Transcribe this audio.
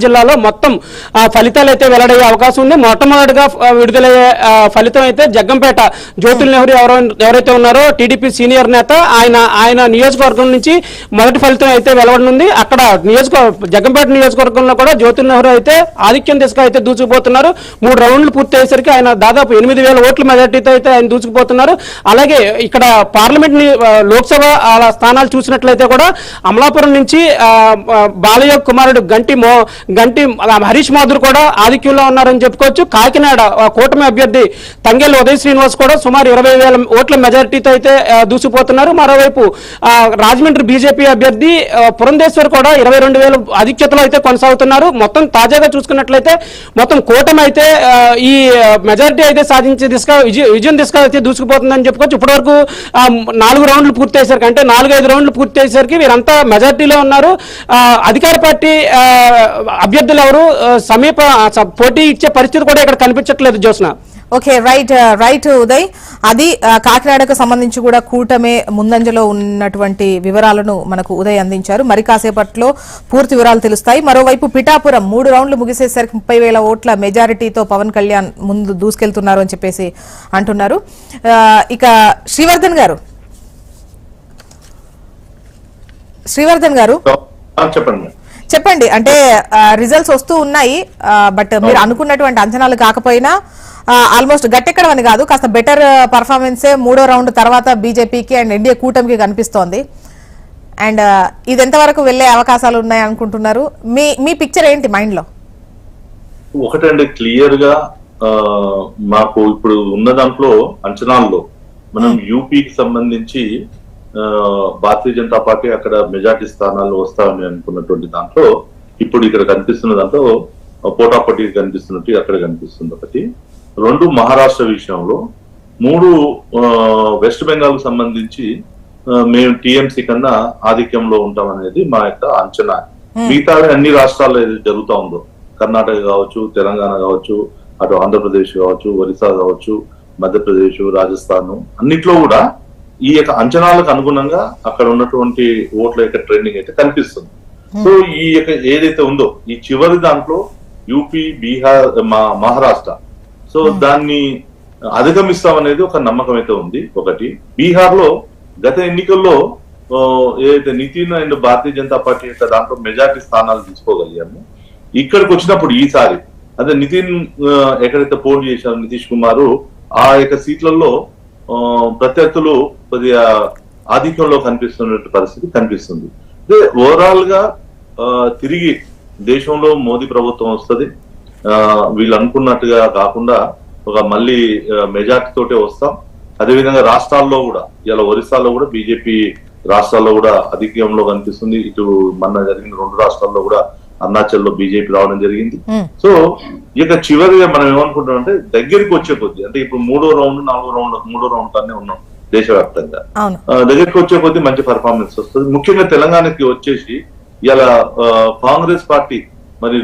జిల్లాలో మొత్తం ఫలితాలు అయితే వెల్లడయ్యే అవకాశం ఉంది. మొట్టమొదటిగా విడుదలయ్యే ఫలితం అయితే జగ్గంపేట జ్యోతుల్ నెహ్రూ ఎవరైతే ఉన్నారో టీడీపీ సీనియర్ నేత ఆయన నియోజకవర్గం నుంచి మొదటి ఫలితం అయితే వెలువడనుంది. అక్కడ జగ్గంపేట నియోజకవర్గంలో కూడా జ్యోతుల్ నెహ్రూ అయితే ఆధిక్యం దిశగా అయితే దూసుకుపోతున్నారు. 3 రౌండ్లు పూర్తి అయ్యేసరికి ఆయన దాదాపు 8,000 ఓట్ల మెజార్టీతో అయితే ఆయన దూసుకుపోతున్నారు. అలాగే ఇక్కడ పార్లమెంట్ లోక్సభ స్థానాలు చూసినట్లయితే కూడా అమలాపురం నుంచి బాలయ్య కుమారుడు గంటి హరీష్ మాధుర్ కూడా ఆధిక్యంలో ఉన్నారని చెప్పుకోవచ్చు. కాకినాడ కూటమి అభ్యర్థి తంగెల్ ఉదయ్ శ్రీనివాస్ కూడా సుమారు 20,000 ఓట్ల మెజారిటీతో అయితే దూసిపోతున్నారు. మరోవైపు రాజమండ్రి బీజేపీ అభ్యర్థి పురంధేశ్వర్ కూడా 22,000 ఆధిక్యతలో అయితే కొనసాగుతున్నారు. మొత్తం తాజాగా చూసుకున్నట్లయితే మొత్తం కూటమి అయితే ఈ మెజారిటీ అయితే సాధించే దిశగా విజయం దిశగా అయితే దూసుకుపోతుందని చెప్పుకోవచ్చు. ఇప్పటివరకు 4 రౌండ్లు పూర్తి అయ్యేసరికి అంటే 4-5 రౌండ్లు పూర్తి అయ్యేసరికి వీరంతా మెజారిటీలో ఉన్నారు. అధికార పార్టీ అభ్యర్థులు ఎవరు సమీప పోటీ ఇచ్చే పరిస్థితి కూడా ఇక్కడ కనిపించట్లేదు. Josna okay, right Uday. అది కాకినాడకు సంబంధించి కూడా కూటమే ముందంజలో ఉన్నటువంటి వివరాలను మనకు ఉదయ్ అందించారు. మరి కాసేపట్లో పూర్తి వివరాలు తెలుస్తాయి. మరోవైపు పిఠాపురం 3 రౌండ్లు ముగిసేసరికి 30,000 ఓట్ల మెజారిటీతో పవన్ కళ్యాణ్ ముందు దూసుకెళ్తున్నారు అని చెప్పేసి అంటున్నారు. ఇక శ్రీవర్ధన్ గారు చెప్పండి. అంటే రిజల్ట్స్ వస్తూ ఉన్నాయి, బట్ మీరు అనుకున్నటువంటి అంచనాలు కాకపోయినా ఆల్మోస్ట్ గట్టెక్కడం అని కాదు, కాస్త బెటర్ పర్ఫార్మెన్సే 3వ రౌండ్ తర్వాత బీజేపీకి అండ్ ఎన్డీఏ కూటమికి కనిపిస్తోంది. అండ్ ఇది ఎంతవరకు వెళ్లే అవకాశాలు ఉన్నాయి అనుకుంటున్నారు? మీ పిక్చర్ ఏంటి మైండ్ లో? ఒకటండి, క్లియర్ గా మాకు ఇప్పుడు ఉన్న దాంట్లో అంచనాల్లో మనం యూపీకి సంబంధించి భారతీయ జనతా పార్టీ అక్కడ మెజార్టీ స్థానాలు వస్తామని అనుకున్నటువంటి దాంట్లో ఇప్పుడు ఇక్కడ కనిపిస్తున్న దాంట్లో పోటాపోటీ కనిపిస్తున్నట్టు అక్కడ కనిపిస్తుంది. 1. 2 మహారాష్ట్ర విషయంలో 3 వెస్ట్ బెంగాల్ కు సంబంధించి మేము టీఎంసీ కన్నా ఆధిక్యంలో ఉంటాం అనేది మా యొక్క అంచనా. మిగతా అన్ని రాష్ట్రాల్లో ఏదైతే జరుగుతా ఉందో, కర్ణాటక కావచ్చు, తెలంగాణ కావచ్చు, అటు ఆంధ్రప్రదేశ్ కావచ్చు, ఒరిస్సా కావచ్చు, మధ్యప్రదేశ్, రాజస్థాన్, అన్నిట్లో కూడా ఈ యొక్క అంచనాలకు అనుగుణంగా అక్కడ ఉన్నటువంటి ఓట్ల యొక్క ట్రెండింగ్ అయితే కనిపిస్తుంది. సో ఈ యొక్క ఏదైతే ఉందో ఈ చివరి దాంట్లో యూపీ, బీహార్, మహారాష్ట్ర, సో దాన్ని అధిగమిస్తామనేది ఒక నమ్మకం అయితే ఉంది. 1. బీహార్ లో గత ఎన్నికల్లో ఏదైతే నితిన్ అండ్ భారతీయ జనతా పార్టీ యొక్క దాంట్లో మెజార్టీ స్థానాలు తీసుకోగలిగాము. ఇక్కడికి వచ్చినప్పుడు ఈసారి అదే నితిన్ ఎక్కడైతే పోటీ చేశారు నితీష్ కుమార్, ఆ యొక్క సీట్లలో ప్రత్యర్థులు కొద్దిగా ఆధిక్యంలో కనిపిస్తున్న పరిస్థితి కనిపిస్తుంది. అదే ఓవరాల్ గా తిరిగి దేశంలో మోదీ ప్రభుత్వం వస్తుంది, వీళ్ళు అనుకున్నట్టుగా కాకుండా ఒక మళ్ళీ మెజార్టీ తోటే వస్తాం. అదేవిధంగా రాష్ట్రాల్లో కూడా ఇలా ఒరిస్సాలో కూడా బీజేపీ రాష్ట్రాల్లో కూడా అధిక్యంలో కనిపిస్తుంది. ఇటు మొన్న జరిగిన 2 రాష్ట్రాల్లో కూడా అరుణాచల్ లో బీజేపీ రావడం జరిగింది. సో ఇక చివరిగా మనం ఏమనుకుంటాం అంటే దగ్గరికి వచ్చే కొద్ది, అంటే ఇప్పుడు 3వ రౌండ్ 3వ రౌండ్ కానీ ఉన్నాం దేశవ్యాప్తంగా, దగ్గరికి వచ్చే కొద్ది మంచి పర్ఫార్మెన్స్ వస్తుంది. ముఖ్యంగా తెలంగాణకి వచ్చేసి ఇలా కాంగ్రెస్ పార్టీ మరి